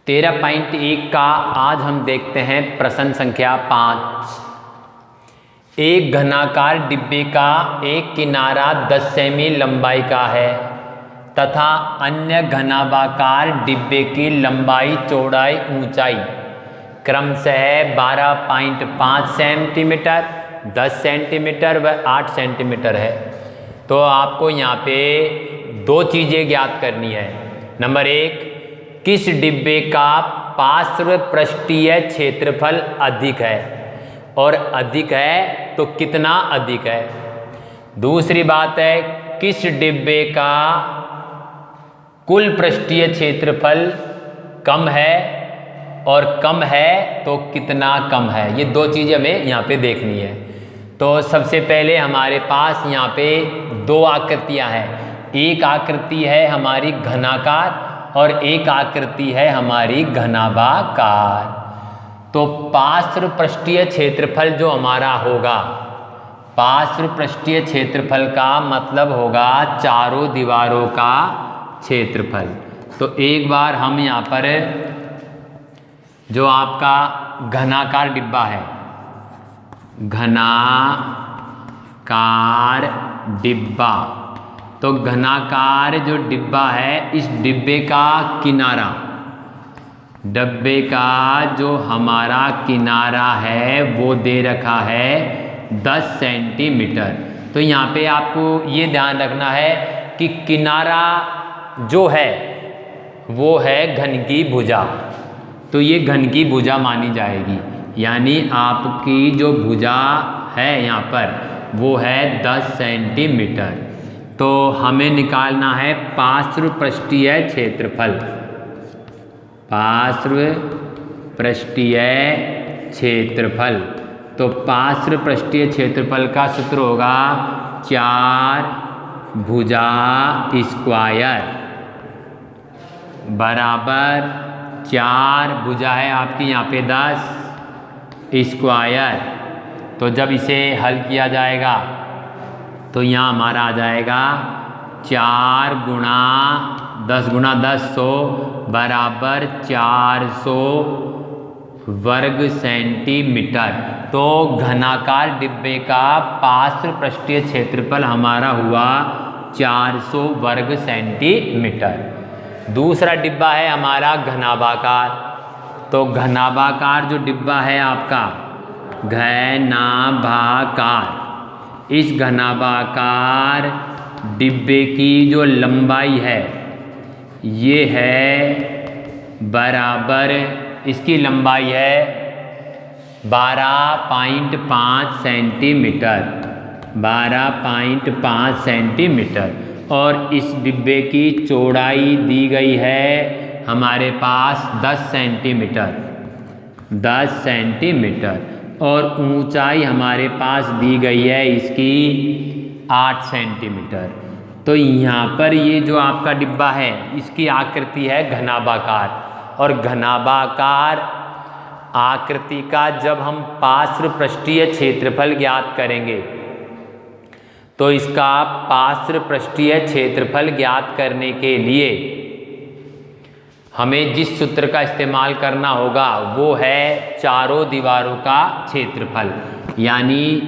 13.1 का आज हम देखते हैं प्रश्न संख्या 5। एक घनाकार डिब्बे का एक किनारा 10 सेमी लंबाई का है तथा अन्य घनाभाकार डिब्बे की लंबाई चौड़ाई ऊंचाई क्रमशः 12.5 सेंटीमीटर, 10 सेंटीमीटर व 8 सेंटीमीटर है। तो आपको यहाँ पे दो चीज़ें ज्ञात करनी है। नंबर 1, किस डिब्बे का पार्श्व पृष्ठीय क्षेत्रफल अधिक है और अधिक है तो कितना अधिक है। दूसरी बात है, किस डिब्बे का कुल पृष्ठीय क्षेत्रफल कम है और कम है तो कितना कम है। ये दो चीज़ें हमें यहाँ पे देखनी है। तो सबसे पहले हमारे पास यहाँ पे दो आकृतियाँ हैं। एक आकृति है हमारी घनाकार और एक आकृति है हमारी घनाभाकार। तो पार्श्व पृष्ठीय क्षेत्रफल जो हमारा होगा, पार्श्व पृष्ठीय क्षेत्रफल का मतलब होगा चारों दीवारों का क्षेत्रफल। तो एक बार हम यहाँ पर जो आपका घनाकार डिब्बा है, घनाकार डिब्बा, तो घनाकार जो डिब्बा है इस डिब्बे का किनारा, डिब्बे का जो हमारा किनारा है वो दे रखा है 10 सेंटीमीटर। तो यहाँ पे आपको ये ध्यान रखना है कि किनारा जो है वो है घन की भुजा, तो ये घन की भुजा मानी जाएगी। यानी आपकी जो भुजा है यहाँ पर वो है 10 सेंटीमीटर। तो हमें निकालना है पार्श्व पृष्ठीय क्षेत्रफल। पार्श्व पृष्ठीय क्षेत्रफल, तो पार्श्व पृष्ठीय क्षेत्रफल का सूत्र होगा 4 भुजा स्क्वायर बराबर 4 भुजा है आपकी यहाँ पे 10 स्क्वायर। तो जब इसे हल किया जाएगा तो यहाँ हमारा आ जाएगा 4 गुणा 10 गुणा 10 100 बराबर 400 वर्ग सेंटीमीटर। तो घनाकार डिब्बे का पार्श्व पृष्ठीय क्षेत्रफल हमारा हुआ 400 वर्ग सेंटीमीटर। दूसरा डिब्बा है हमारा घनाभाकार। तो घनाभाकार जो डिब्बा है आपका घनाभाकार, इस घनाभाकार डिब्बे की जो लंबाई है ये है बराबर, इसकी लंबाई है 12.5 सेंटीमीटर, 12.5 सेंटीमीटर। और इस डिब्बे की चौड़ाई दी गई है हमारे पास 10 सेंटीमीटर, 10 सेंटीमीटर। और ऊंचाई हमारे पास दी गई है इसकी 8 सेंटीमीटर। तो यहाँ पर ये जो आपका डिब्बा है इसकी आकृति है घनाभाकार, और घनाभाकार आकृति का जब हम पार्श्व पृष्ठीय क्षेत्रफल ज्ञात करेंगे तो इसका पार्श्व पृष्ठीय क्षेत्रफल ज्ञात करने के लिए हमें जिस सूत्र का इस्तेमाल करना होगा वो है चारों दीवारों का क्षेत्रफल। यानी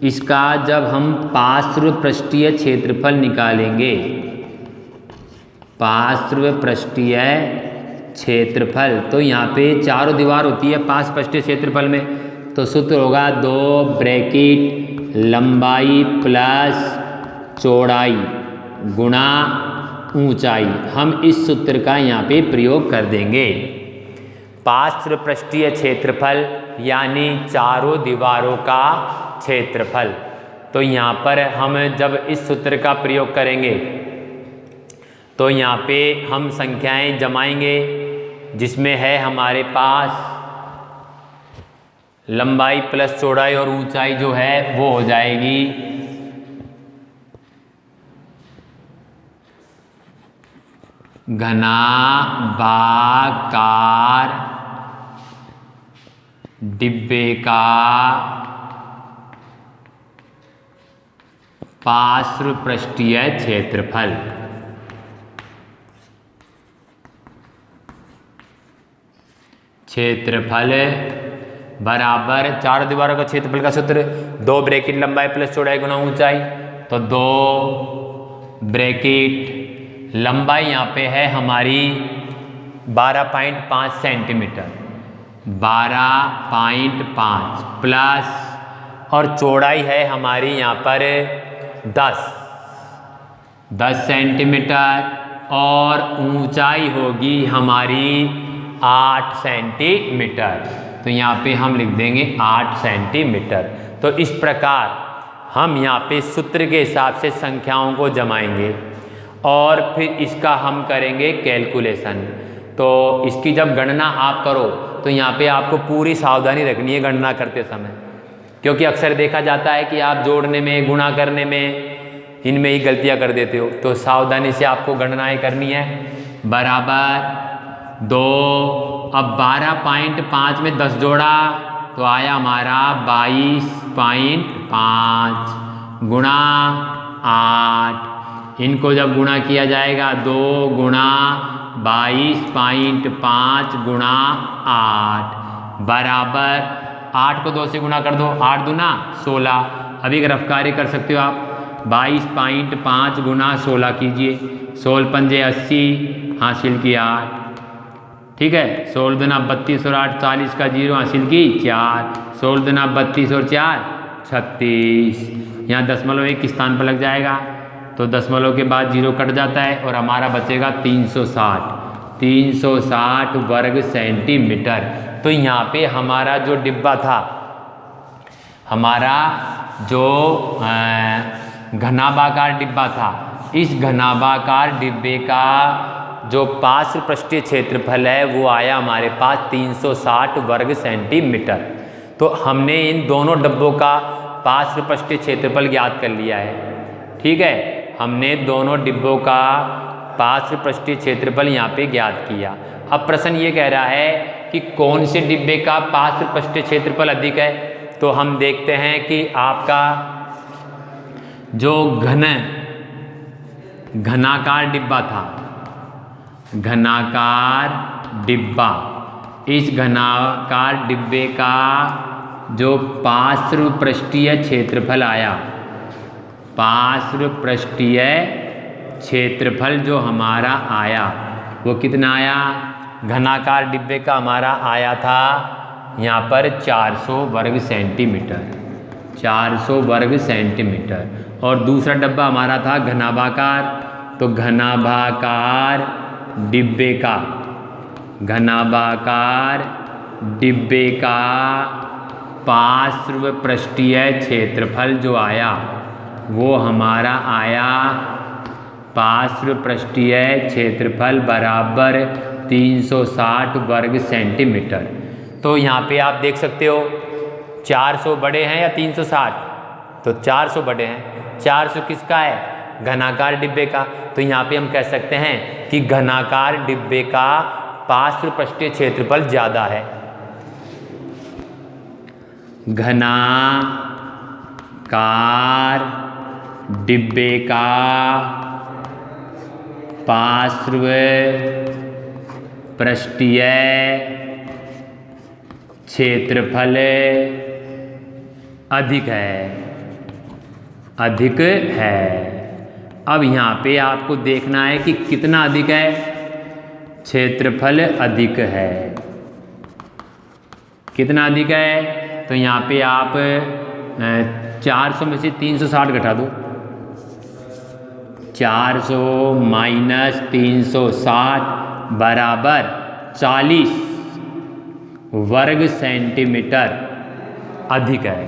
इसका जब हम पार्श्व पृष्ठीय क्षेत्रफल निकालेंगे, पार्श्व पृष्ठीय क्षेत्रफल, तो यहाँ पे चारों दीवार होती है पार्श्व पृष्ठीय क्षेत्रफल में, तो सूत्र होगा 2 ब्रैकेट लंबाई प्लस चौड़ाई गुणा ऊंचाई। हम इस सूत्र का यहाँ पे प्रयोग कर देंगे। पार्श्व पृष्ठीय क्षेत्रफल यानी चारों दीवारों का क्षेत्रफल। तो यहाँ पर हम जब इस सूत्र का प्रयोग करेंगे तो यहाँ पे हम संख्याएं जमाएंगे, जिसमें है हमारे पास लंबाई प्लस चौड़ाई और ऊंचाई जो है वो हो जाएगी घनाभाकार डिब्बे का पार्श्व पृष्ठीय क्षेत्रफल। क्षेत्रफल बराबर चारों दीवारों का क्षेत्रफल का सूत्र 2 ब्रैकेट लंबाई प्लस चौड़ाई गुना ऊंचाई। तो 2 ब्रैकेट लंबाई यहाँ पे है हमारी 12.5 सेंटीमीटर, 12.5 प्लस और चौड़ाई है हमारी यहाँ पर 10 सेंटीमीटर और ऊंचाई होगी हमारी 8 सेंटीमीटर। तो यहाँ पे हम लिख देंगे 8 सेंटीमीटर। तो इस प्रकार हम यहाँ पे सूत्र के हिसाब से संख्याओं को जमाएंगे और फिर इसका हम करेंगे कैलकुलेशन। तो इसकी जब गणना आप करो तो यहाँ पे आपको पूरी सावधानी रखनी है गणना करते समय, क्योंकि अक्सर देखा जाता है कि आप जोड़ने में, गुणा करने में, इनमें ही गलतियाँ कर देते हो। तो सावधानी से आपको गणनाएं करनी है। बराबर 2, अब 12.5 में 10 जोड़ा तो आया हमारा 22.5 गुणा 8। इनको जब गुणा किया जाएगा 2 गुणा 22.5 गुणा 8 बराबर 8 को 2 से गुणा कर दो, 8 दूना 16। अभी रफ्तारी कर सकते हो आप, 22.5 गुना 16 कीजिए, 16 पंजे 80 हासिल किया 8। ठीक है, 16 दुना 32 और 8 40 का 0 हासिल की 4, 16 दुना 32 और 4 36। यहाँ दशमलव 1 स्थान पर लग जाएगा तो दशमलव के बाद 0 कट जाता है और हमारा बचेगा 360 वर्ग सेंटीमीटर। तो यहाँ पे हमारा जो डिब्बा था, हमारा जो घनाभाकार डिब्बा था, इस घनाभाकार डिब्बे का जो पार्श्व पृष्ठीय क्षेत्रफल है वो आया हमारे पास 360 वर्ग सेंटीमीटर। तो हमने इन दोनों डब्बों का पार्श्व पृष्ठीय क्षेत्रफल ज्ञात कर लिया है। ठीक है, हमने दोनों डिब्बों का पार्श्व पृष्ठीय क्षेत्रफल यहाँ पे ज्ञात किया। अब प्रश्न ये कह रहा है कि कौन से डिब्बे का पार्श्व पृष्ठीय क्षेत्रफल अधिक है। तो हम देखते हैं कि आपका जो घनाकार डिब्बा था, घनाकार डिब्बा, इस घनाकार डिब्बे का जो पार्श्व पृष्ठीय क्षेत्रफल आया, पार्श्व पृष्ठीय क्षेत्रफल जो हमारा आया वो कितना आया, घनाकार डिब्बे का हमारा आया था यहाँ पर 400 वर्ग सेंटीमीटर, 400 वर्ग सेंटीमीटर। और दूसरा डब्बा हमारा था घनाभाकार, तो घनाभाकार डिब्बे का, घनाभाकार डिब्बे का पार्श्व पृष्ठीय क्षेत्रफल जो आया वो हमारा आया, पार्श्व पृष्ठीय क्षेत्रफल बराबर 360 वर्ग सेंटीमीटर। तो यहाँ पे आप देख सकते हो 400 बड़े हैं या 360, तो 400 बड़े हैं। 400 किसका है, घनाकार डिब्बे का। तो यहाँ पे हम कह सकते हैं कि घनाकार डिब्बे का पार्श्व पृष्ठीय क्षेत्रफल ज़्यादा है। घनाकार डिब्बे का पार्श्व पृष्ठीय क्षेत्रफल अधिक है, अधिक है। अब यहाँ पे आपको देखना है कि कितना अधिक है, क्षेत्रफल अधिक है, कितना अधिक है। तो यहाँ पे आप 400 में से 360 घटा दो, 400 माइनस 360 बराबर 40 वर्ग सेंटीमीटर अधिक है,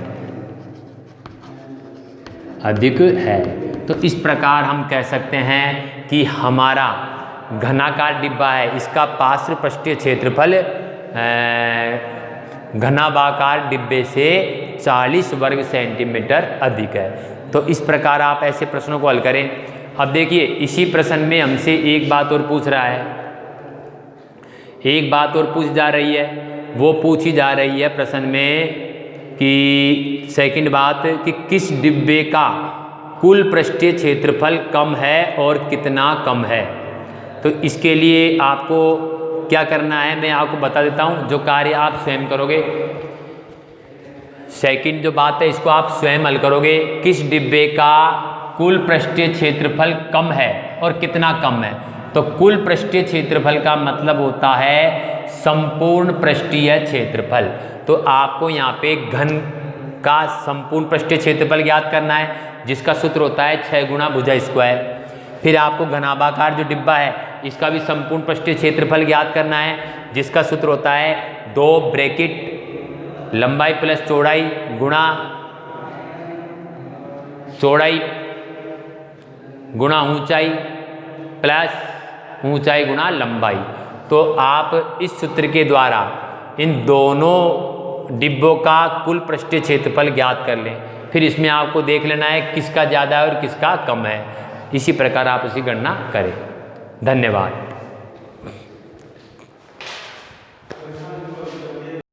अधिक है। तो इस प्रकार हम कह सकते हैं कि हमारा घनाकार डिब्बा है, इसका पार्श्व पृष्ठीय क्षेत्रफल घनाभाकार डिब्बे से 40 वर्ग सेंटीमीटर अधिक है। तो इस प्रकार आप ऐसे प्रश्नों को हल करें। अब देखिए इसी प्रश्न में हमसे एक बात और पूछ रहा है, एक बात और पूछ जा रही है, वो पूछी जा रही है प्रश्न में कि सेकंड बात कि किस डिब्बे का कुल पृष्ठीय क्षेत्रफल कम है और कितना कम है। तो इसके लिए आपको क्या करना है मैं आपको बता देता हूँ, जो कार्य आप स्वयं करोगे। सेकंड जो बात है इसको आप स्वयं हल करोगे। किस डिब्बे का कुल पृष्ठीय क्षेत्रफल कम है और कितना कम है? तो कुल पृष्ठीय क्षेत्रफल का मतलब होता है संपूर्ण पृष्ठीय क्षेत्रफल। तो आपको यहाँ पे घन का संपूर्ण पृष्ठीय क्षेत्रफल ज्ञात करना है, जिसका सूत्र होता है 6 गुणा भुजा स्क्वायर। फिर आपको घनाभाकार जो डिब्बा है इसका भी संपूर्ण पृष्ठीय क्षेत्रफल ज्ञात करना है, जिसका सूत्र होता है 2 ब्रैकेट लंबाई प्लस चौड़ाई गुणा चौड़ाई गुणा ऊंचाई प्लस ऊंचाई गुणा लंबाई। तो आप इस सूत्र के द्वारा इन दोनों डिब्बों का कुल पृष्ठीय क्षेत्रफल ज्ञात कर लें। फिर इसमें आपको देख लेना है किसका ज़्यादा है और किसका कम है। इसी प्रकार आप उसकी गणना करें। धन्यवाद।